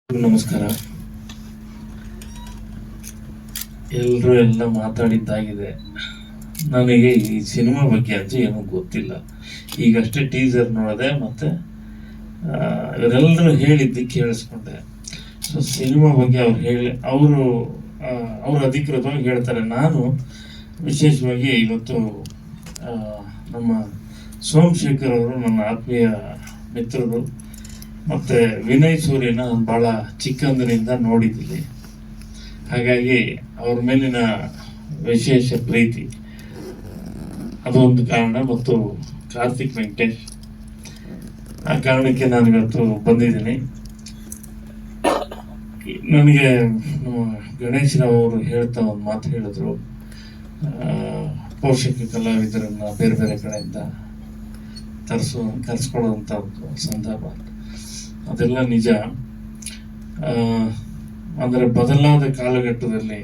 ನಮಸ್ಕಾರ. ಎಲ್ಲರೂ ಎಲ್ಲ ಮಾತಾಡಿದ್ದಾಗಿದೆ. ನನಗೆ ಈ ಸಿನಿಮಾ ಬಗ್ಗೆ ಅಂತೂ ಏನೂ ಗೊತ್ತಿಲ್ಲ. ಈಗಷ್ಟೇ ಟೀಸರ್ ನೋಡಿದೆ, ಮತ್ತೆ ಇವರೆಲ್ಲರೂ ಹೇಳಿದ್ದು ಕೇಳಿಸ್ಕೊಂಡೆ. ಸೊ ಸಿನಿಮಾ ಬಗ್ಗೆ ಅವರು ಅಧಿಕೃತವಾಗಿ ಹೇಳ್ತಾರೆ. ನಾನು ವಿಶೇಷವಾಗಿ ಇವತ್ತು ನಮ್ಮ ಸೋಮಶೇಖರ್ ಅವರು ನನ್ನ ಆತ್ಮೀಯ ಮಿತ್ರರು, ಮತ್ತು ವಿನಯ್ ಸೂರ್ಯನ ಭಾಳ ಚಿಕ್ಕಂದಿನಿಂದ ನೋಡಿದ್ದೀನಿ. ಹಾಗಾಗಿ ಅವ್ರ ಮೇಲಿನ ವಿಶೇಷ ಪ್ರೀತಿ ಅದೊಂದು ಕಾರಣ, ಮತ್ತು ಕಾರ್ತಿಕ್ ವೆಂಕಟೇಶ್, ಆ ಕಾರಣಕ್ಕೆ ನಾನು ಇವತ್ತು ಬಂದಿದ್ದೀನಿ. ನನಗೆ ಗಣೇಶರಾವ್ ಅವರು ಹೇಳ್ತಾ ಒಂದು ಮಾತು ಹೇಳಿದ್ರು, ಪೋಷಕ ಕಲಾವಿದರನ್ನ ಬೇರೆ ಬೇರೆ ಕಡೆಯಿಂದ ಕರೆಸ್ಕೊಳ್ಳೋಂಥ ಒಂದು ಸಂದರ್ಭ. ಅದೆಲ್ಲ ನಿಜ. ಅಂದರೆ ಬದಲಾದ ಕಾಲಘಟ್ಟದಲ್ಲಿ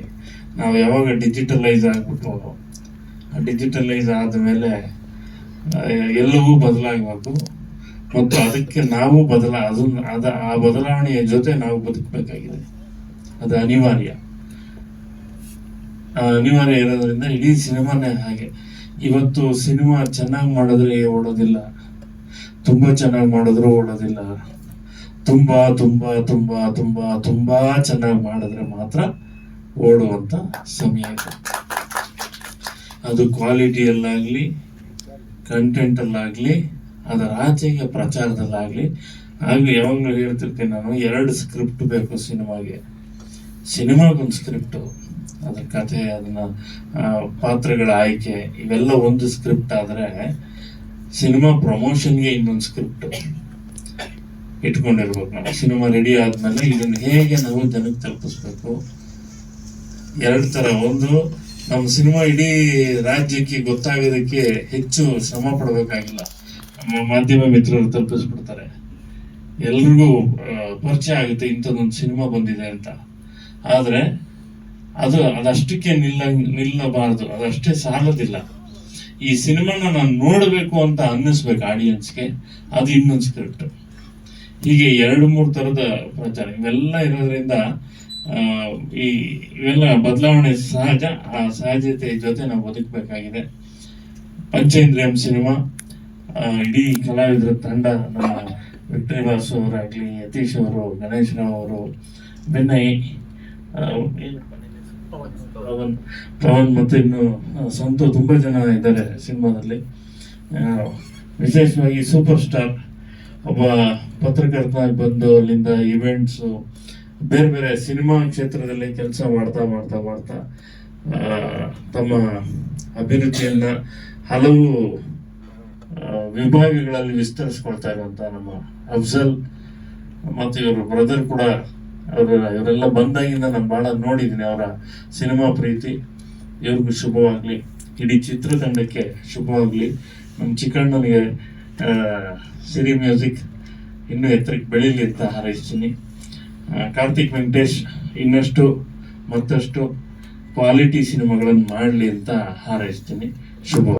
ನಾವು ಯಾವಾಗ ಡಿಜಿಟಲೈಸ್ ಆಗಿಬಿಟ್ಟು, ಡಿಜಿಟಲೈಸ್ ಆದಮೇಲೆ ಎಲ್ಲವೂ ಬದಲಾಗಬೇಕು, ಮತ್ತು ಅದಕ್ಕೆ ನಾವು ಆ ಬದಲಾವಣೆಯ ಜೊತೆ ನಾವು ಬದುಕಬೇಕಾಗಿದೆ. ಅದು ಅನಿವಾರ್ಯ ಇರೋದ್ರಿಂದ ಇಡೀ ಸಿನಿಮಾನೇ ಹಾಗೆ. ಇವತ್ತು ಸಿನಿಮಾ ಚೆನ್ನಾಗಿ ಮಾಡಿದ್ರೆ ಓಡೋದಿಲ್ಲ, ತುಂಬ ಚೆನ್ನಾಗಿ ಮಾಡಿದ್ರೂ ಓಡೋದಿಲ್ಲ. ತುಂಬಾ ತುಂಬಾ ತುಂಬಾ ತುಂಬಾ ತುಂಬಾ ಚೆನ್ನಾಗಿ ಮಾಡಿದ್ರೆ ಮಾತ್ರ ಓಡುವಂತ ಸಮಯ ಇದೆ. ಅದು ಕ್ವಾಲಿಟಿಯಲ್ಲಾಗಲಿ, ಕಂಟೆಂಟಲ್ಲಾಗಲಿ, ಅದರ ಆಚೆಗೆ ಪ್ರಚಾರದಲ್ಲಾಗಲಿ. ಹಾಗೆ ಯಾವಾಗಲೂ ಹೇಳ್ತಿರ್ತೀನಿ ನಾನು, 2 ಸ್ಕ್ರಿಪ್ಟ್ ಬೇಕು ಸಿನಿಮಾಗೊಂದು ಸ್ಕ್ರಿಪ್ಟು, ಅದರ ಕಥೆ, ಅದನ್ನ ಪಾತ್ರಗಳ ಆಯ್ಕೆ, ಇವೆಲ್ಲ ಒಂದು ಸ್ಕ್ರಿಪ್ಟ್ ಆದರೆ, ಸಿನಿಮಾ ಪ್ರಮೋಷನ್ಗೆ ಇನ್ನೊಂದು ಸ್ಕ್ರಿಪ್ಟ್ ಇಟ್ಕೊಂಡಿರ್ಬೇಕು. ನಾವು ಸಿನಿಮಾ ರೆಡಿ ಆದ್ಮೇಲೆ ಇದನ್ನು ಹೇಗೆ ನಾವು ಜನಕ್ಕೆ ತಲುಪಿಸ್ಬೇಕು. 2 ಥರ. ಒಂದು, ನಮ್ಮ ಸಿನಿಮಾ ಇಡೀ ರಾಜ್ಯಕ್ಕೆ ಗೊತ್ತಾಗೋದಕ್ಕೆ ಹೆಚ್ಚು ಶ್ರಮ ಪಡಬೇಕಾಗಿಲ್ಲ, ನಮ್ಮ ಮಾಧ್ಯಮ ಮಿತ್ರರು ತಲುಪಿಸ್ಬಿಡ್ತಾರೆ, ಎಲ್ರಿಗೂ ಪರಿಚಯ ಆಗುತ್ತೆ ಇಂಥದ್ದೊಂದು ಸಿನಿಮಾ ಬಂದಿದೆ ಅಂತ. ಆದರೆ ಅದಷ್ಟಕ್ಕೆ ನಿಲ್ಲಬಾರ್ದು, ಅದಷ್ಟೇ ಸಾಲದಿಲ್ಲ. ಈ ಸಿನಿಮಾನ ನಾನು ನೋಡಬೇಕು ಅಂತ ಅನ್ನಿಸ್ಬೇಕು ಆಡಿಯನ್ಸ್ಗೆ, ಅದು ಇನ್ನೊಂದು ಸ್ಕ್ರಿಪ್ಟ್. ಹೀಗೆ 2-3 ಥರದ ಪ್ರಚಾರ ಇವೆಲ್ಲ ಇರೋದ್ರಿಂದ ಇವೆಲ್ಲ ಬದಲಾವಣೆ ಸಹಜ. ಆ ಸಹಜತೆ ಜೊತೆ ನಾವು ಬದುಕಬೇಕಾಗಿದೆ. ಪಂಚೇಂದ್ರಿಯಂ ಸಿನಿಮಾ, ಇಡೀ ಕಲಾವಿದರ ತಂಡ, ನಮ್ಮ ವಿಕ್ಟರಿ ಬಾಸು ಅವರಾಗಲಿ, ಯತೀಶ್ ಅವರು, ಗಣೇಶರಾವ್ ಅವರು, ವಿನಯ್, ಪವನ್ ಮತ್ತು ಇನ್ನು ಸಂತು, ತುಂಬ ಜನ ಇದ್ದಾರೆ ಸಿನಿಮಾದಲ್ಲಿ. ವಿಶೇಷವಾಗಿ ಸೂಪರ್ ಸ್ಟಾರ್ ಒಬ್ಬ ಪತ್ರಕರ್ತನಾಗಿ ಬಂದು ಅಲ್ಲಿಂದ ಇವೆಂಟ್ಸು, ಬೇರೆ ಬೇರೆ ಸಿನಿಮಾ ಕ್ಷೇತ್ರದಲ್ಲಿ ಕೆಲಸ ಮಾಡ್ತಾ ತಮ್ಮ ಅಭಿರುಚಿಯನ್ನು ಹಲವು ವಿಭಾಗಗಳಲ್ಲಿ ವಿಸ್ತರಿಸ್ಕೊಳ್ತಾ ಇರುವಂಥ ನಮ್ಮ ಅಫ್ಜಲ್ ಮತ್ತು ಇವರು ಬ್ರದರ್ ಕೂಡ, ಇವರೆಲ್ಲ ಬಂದಾಗಿಂದ ನಾನು ಭಾಳ ನೋಡಿದ್ದೀನಿ ಅವರ ಸಿನಿಮಾ ಪ್ರೀತಿ. ಇವ್ರಿಗೂ ಶುಭವಾಗಲಿ, ಇಡೀ ಚಿತ್ರತಂಡಕ್ಕೆ ಶುಭವಾಗಲಿ. ನಮ್ಮ ಚಿಕ್ಕಣ್ಣನಿಗೆ ಸಿರಿ ಮ್ಯೂಸಿಕ್ ಇನ್ನೂ ಎತ್ತರಕ್ಕೆ ಬೆಳೀಲಿ ಅಂತ ಹಾರೈಸ್ತೀನಿ. ಕಾರ್ತಿಕ್ ವೆಂಕಟೇಶ್ ಇನ್ನಷ್ಟು ಮತ್ತಷ್ಟು ಕ್ವಾಲಿಟಿ ಸಿನಿಮಾಗಳನ್ನು ಮಾಡಲಿ ಅಂತ ಹಾರೈಸ್ತೀನಿ. ಶುಭ.